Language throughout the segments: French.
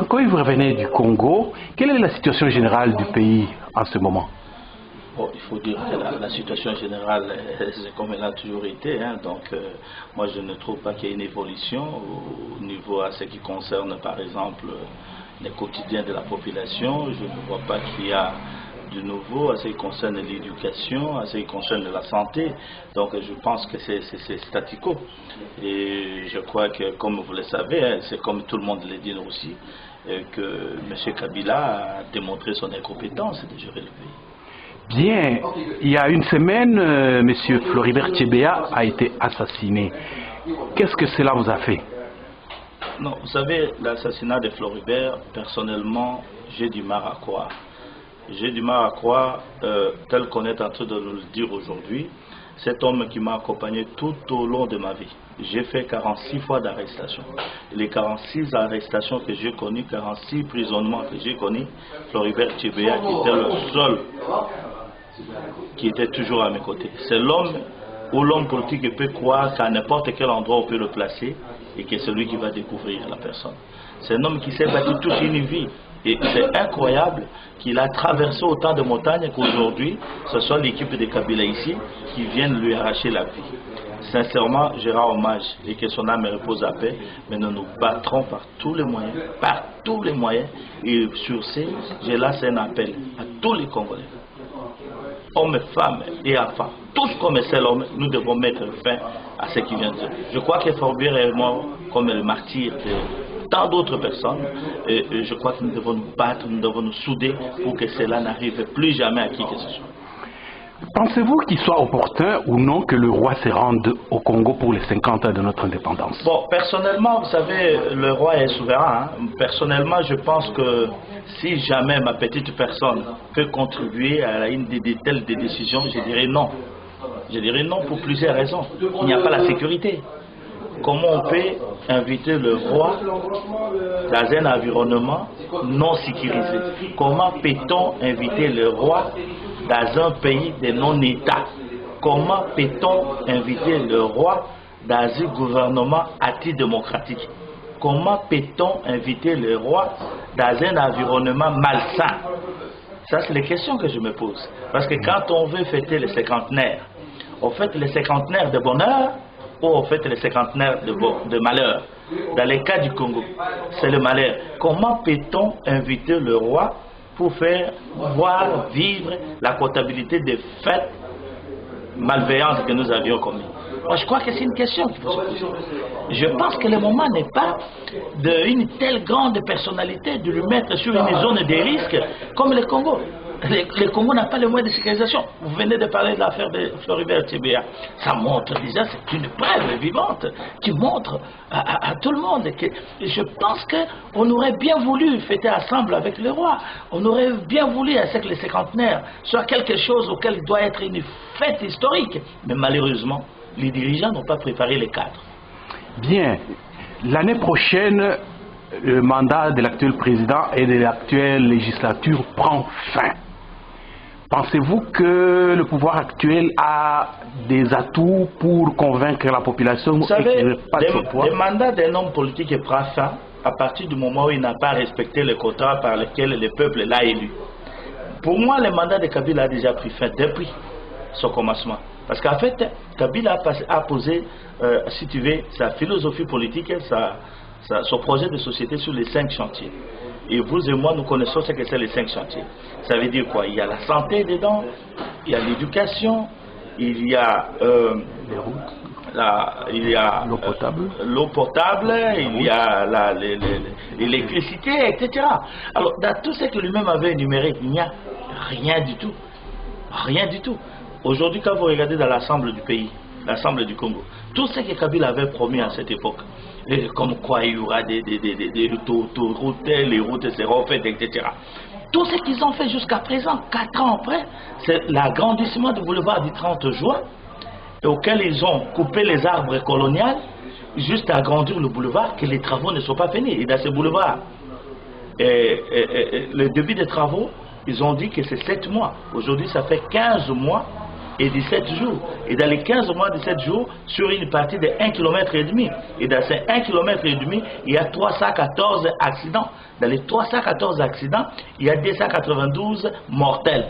Quand vous revenez du Congo, quelle est la situation générale du pays en ce moment? Bon, il faut dire que la situation générale, c'est comme elle a toujours été. Moi, je ne trouve pas qu'il y ait une évolution au niveau à ce qui concerne, par exemple, les quotidiens de la population. Je ne vois pas qu'il y a de nouveau à ce qui concerne l'éducation, à ce qui concerne la santé. Donc, je pense que c'est statu quo. Et je crois que, comme vous le savez, c'est comme tout le monde le dit aussi, que M. Kabila a démontré son incompétence de gérer le pays. Bien, il y a une semaine, M. Floribert Chebeya a été assassiné. Qu'est-ce que cela vous a fait? Non, vous savez, l'assassinat de Floribert, personnellement, j'ai du mal à croire. J'ai du mal à croire, tel qu'on est en train de nous le dire aujourd'hui, cet homme qui m'a accompagné tout au long de ma vie. J'ai fait 46 fois d'arrestation. Les 46 arrestations que j'ai connues, 46 prisonnements que j'ai connus, Floribert Chebeya qui était le seul qui était toujours à mes côtés. C'est l'homme ou l'homme politique qui peut croire qu'à n'importe quel endroit on peut le placer et que c'est lui qui va découvrir la personne. C'est un homme qui s'est battu toute une vie. Et c'est incroyable qu'il a traversé autant de montagnes qu'aujourd'hui, ce soit l'équipe de Kabila ici qui vienne lui arracher la vie. Sincèrement, je rends hommage et que son âme repose à paix, mais nous nous battrons par tous les moyens, et sur ces, je lance un appel à tous les Congolais, hommes, femmes et enfants, tous comme un seul homme, nous devons mettre fin à ce qui vient de dire. Je crois que Floribert est mort comme le martyr de tant d'autres personnes, et je crois que nous devons nous battre, nous devons nous souder pour que cela n'arrive plus jamais à qui que ce soit. Pensez-vous qu'il soit opportun ou non que le roi se rende au Congo pour les 50 ans de notre indépendance? Bon, personnellement, vous savez, le roi est souverain. Personnellement, je pense que si jamais ma petite personne peut contribuer à une de telles décisions, je dirais non. Je dirais non pour plusieurs raisons. Il n'y a pas la sécurité. Comment on peut inviter le roi dans un environnement non sécurisé? Comment peut-on inviter le roi dans un pays de non-État? Comment peut-on inviter le roi dans un gouvernement antidémocratique? Comment peut-on inviter le roi dans un environnement malsain? Ça, c'est les questions que je me pose. Parce que quand on veut fêter les cinquantenaires, on fête les cinquantenaires de bonheur ou on fête les cinquantenaires de malheur. Dans les cas du Congo, c'est le malheur. Comment peut-on inviter le roi pour faire voir vivre la comptabilité des fêtes malveillantes que nous avions commises? Moi, je crois que c'est une question qu'il faut se poser. Je pense que le moment n'est pas d'une telle grande personnalité de lui mettre sur une zone de risque comme le Congo. Le Congo n'a pas les moyens de sécurisation. Vous venez de parler de l'affaire de Floribert Chebeya. Ça montre déjà, c'est une preuve vivante qui montre à tout le monde que je pense qu'on aurait bien voulu fêter ensemble avec le roi. On aurait bien voulu à ce que les cinquantenaires soient quelque chose auquel doit être une fête historique. Mais malheureusement, les dirigeants n'ont pas préparé les cadres. Bien. L'année prochaine, le mandat de l'actuel président et de l'actuelle législature prend fin. Pensez-vous que le pouvoir actuel a des atouts pour convaincre la population? Vous savez, le mandat d'un homme politique prend fin à partir du moment où il n'a pas respecté le contrat par lequel le peuple l'a élu. Pour moi, le mandat de Kabila a déjà pris fin depuis son commencement. Parce qu'en fait, Kabila a posé, si tu veux, sa philosophie politique, son projet de société sur les 5 chantiers. Et vous et moi, nous connaissons ce que c'est les 5 chantiers. Ça veut dire quoi? Il y a la santé dedans, il y a l'éducation, il y a l'eau potable, il y a l'électricité, etc. Alors, dans tout ce que lui-même avait énuméré, il n'y a rien du tout. Rien du tout. Aujourd'hui, quand vous regardez dans l'ensemble du pays, l'ensemble du Congo, tout ce que Kabila avait promis à cette époque, comme quoi il y aura des autoroutes, les routes seront faites, etc. Tout ce qu'ils ont fait jusqu'à présent, 4 ans après, c'est l'agrandissement du boulevard du 30 juin, auquel ils ont coupé les arbres coloniaux, juste à agrandir le boulevard, que les travaux ne sont pas finis. Et dans ce boulevard, le début des travaux, ils ont dit que c'est 7 mois. Aujourd'hui, ça fait 15 mois et 17 jours. Et dans les 15 mois, 17 jours, sur une partie de 1,5 km. Et dans ces 1,5 km, il y a 314 accidents. Dans les 314 accidents, il y a 292 mortels.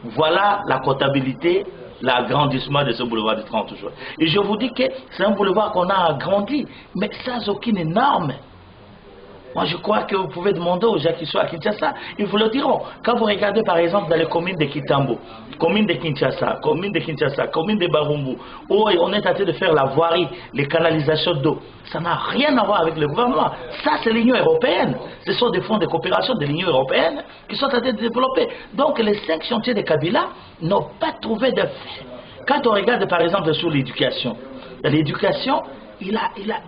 Voilà la comptabilité, l'agrandissement de ce boulevard de 30 jours. Et je vous dis que c'est un boulevard qu'on a agrandi, mais sans aucune norme. Moi, je crois que vous pouvez demander aux gens qui sont à Kinshasa, ils vous le diront. Quand vous regardez, par exemple, dans les communes de Kitambo, communes de Kinshasa, communes de Barumbu, où on est en train de faire la voirie, les canalisations d'eau, ça n'a rien à voir avec le gouvernement. Ça, c'est l'Union européenne. Ce sont des fonds de coopération de l'Union européenne qui sont en train de développer. Donc, les 5 chantiers de Kabila n'ont pas trouvé de fait. Quand on regarde, par exemple, sur l'éducation,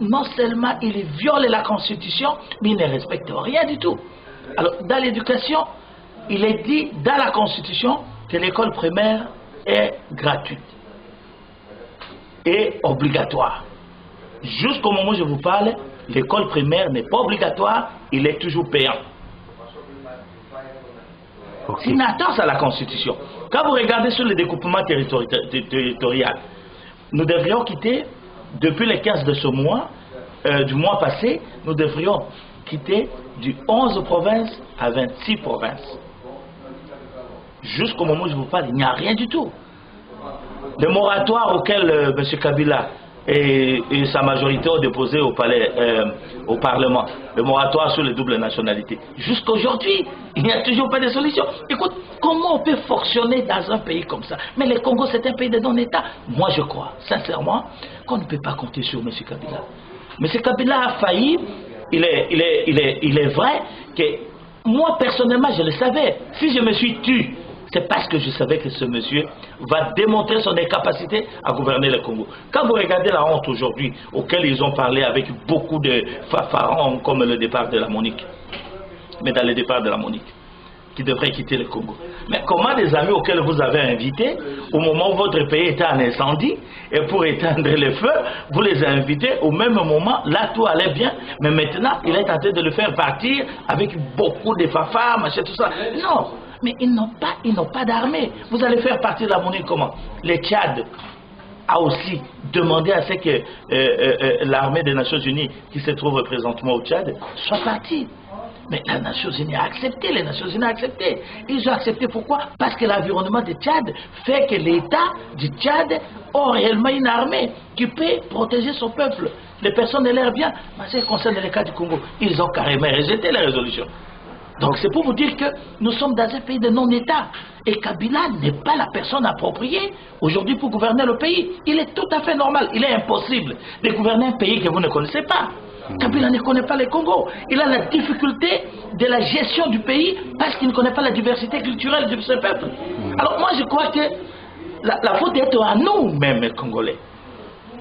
non seulement il viole la Constitution, mais il ne respecte rien du tout. Alors, dans l'éducation, il est dit dans la Constitution que l'école primaire est gratuite et obligatoire. Jusqu'au moment où je vous parle, l'école primaire n'est pas obligatoire, il est toujours payant. Okay. C'est une atteinte à la Constitution. Quand vous regardez sur le découpement territorial, nous devrions quitter, depuis les 15 de ce mois, du mois passé, nous devrions quitter du 11 provinces à 26 provinces. Jusqu'au moment où je vous parle, il n'y a rien du tout. Le moratoire auquel M. Kabila et sa majorité ont déposé au palais, au Parlement, le moratoire sur les doubles nationalités, jusqu'à aujourd'hui, il n'y a toujours pas de solution. Écoute, comment on peut fonctionner dans un pays comme ça? Mais le Congo, c'est un pays de non-État. Moi, je crois, sincèrement, qu'on ne peut pas compter sur M. Kabila. M. Kabila a failli. Il est vrai que moi, personnellement, je le savais. Si je me suis tué, c'est parce que je savais que ce monsieur va démontrer son incapacité à gouverner le Congo. Quand vous regardez la honte aujourd'hui, auquel ils ont parlé avec beaucoup de fanfarons, comme le départ de la Monique, mais dans le départ de la Monique, qui devrait quitter le Congo. Mais comment des amis auxquels vous avez invités, au moment où votre pays était en incendie, et pour éteindre le feu, vous les invitez au même moment, là tout allait bien, mais maintenant il est tenté de le faire partir avec beaucoup de fanfares, machin, tout ça. Non! Mais ils n'ont pas d'armée. Vous allez faire partir la monnaie comment? Le Tchad a aussi demandé à ce que l'armée des Nations Unies, qui se trouve présentement au Tchad, soit partie. Mais les Nations Unies a accepté, Ils ont accepté pourquoi? Parce que l'environnement du Tchad fait que l'État du Tchad a réellement une armée qui peut protéger son peuple. Les personnes ne l'air bien. Mais ce qui concerne le cas du Congo, ils ont carrément rejeté la résolution. Donc c'est pour vous dire que nous sommes dans un pays de non-État. Et Kabila n'est pas la personne appropriée aujourd'hui pour gouverner le pays. Il est tout à fait normal, il est impossible de gouverner un pays que vous ne connaissez pas. Kabila ne connaît pas le Congo. Il a la difficulté de la gestion du pays parce qu'il ne connaît pas la diversité culturelle de ce peuple. Alors moi je crois que la faute est à nous-mêmes, Congolais.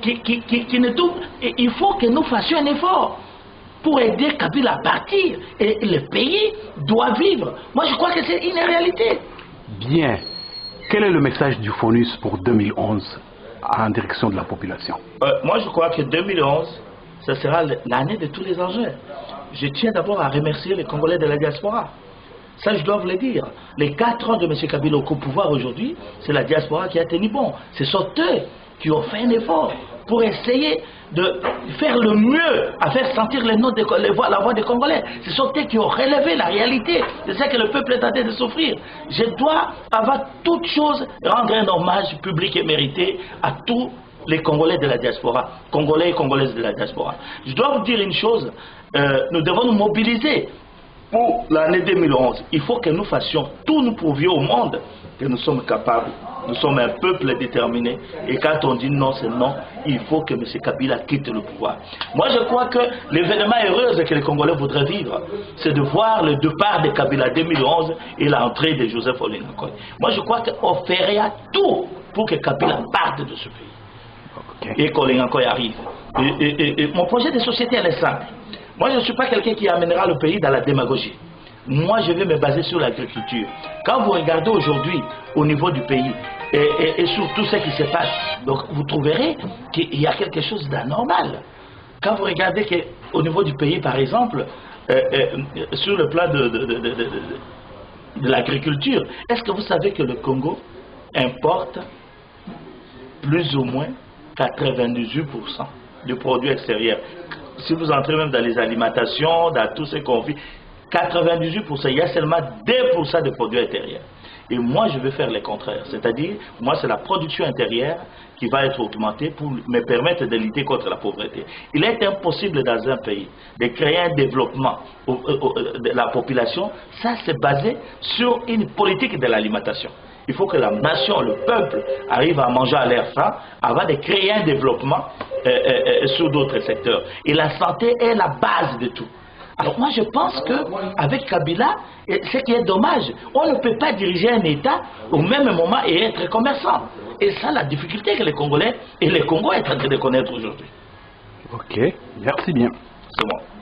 Il faut que nous fassions un effort pour aider Kabila à partir. Et le pays doit vivre. Moi, je crois que c'est une réalité. Bien. Quel est le message du FONUS pour 2011 en direction de la population? Moi, je crois que 2011, ce sera l'année de tous les enjeux. Je tiens d'abord à remercier les Congolais de la diaspora. Ça, je dois vous le dire. Les 4 ans de M. Kabila au pouvoir aujourd'hui, c'est la diaspora qui a tenu bon. Ce sont eux qui ont fait un effort pour essayer de faire le mieux à faire sentir la voix des Congolais. Ce sont eux qui ont relevé la réalité de ce que le peuple est en train de souffrir. Je dois, avant toute chose, rendre un hommage public et mérité à tous les Congolais de la diaspora, Congolais et Congolaises de la diaspora. Je dois vous dire une chose, nous devons nous mobiliser pour l'année 2011. Il faut que nous fassions tout, nous prouvions au monde que nous sommes capables. Nous sommes un peuple déterminé. Et quand on dit non, c'est non. Il faut que M. Kabila quitte le pouvoir. Moi, je crois que l'événement heureux que les Congolais voudraient vivre, c'est de voir le départ de Kabila 2011 et l'entrée de Joseph Olingakoy. Moi, je crois qu'on ferait tout pour que Kabila parte de ce pays. Okay. Et qu'Olingakoy arrive. Et mon projet de société, elle est simple. Moi, je ne suis pas quelqu'un qui amènera le pays dans la démagogie. Moi, je vais me baser sur l'agriculture. Quand vous regardez aujourd'hui au niveau du pays et sur tout ce qui se passe, donc vous trouverez qu'il y a quelque chose d'anormal. Quand vous regardez qu'au niveau du pays, par exemple, sur le plan de l'agriculture, est-ce que vous savez que le Congo importe plus ou moins 98% du produit extérieur. Si vous entrez même dans les alimentations, dans tout ce qu'on vit, 98%, il y a seulement 2% de produits intérieurs. Et moi, je veux faire le contraire. C'est-à-dire, moi, c'est la production intérieure qui va être augmentée pour me permettre de lutter contre la pauvreté. Il est impossible dans un pays de créer un développement de la population. Ça, c'est basé sur une politique de l'alimentation. Il faut que la nation, le peuple, arrive à manger à l'air faim avant de créer un développement sur d'autres secteurs. Et la santé est la base de tout. Alors moi je pense qu'avec Kabila, ce qui est dommage, on ne peut pas diriger un État au même moment et être commerçant. Et ça, la difficulté que les Congolais et le Congo est en train de connaître aujourd'hui. Ok, merci bien. C'est bon.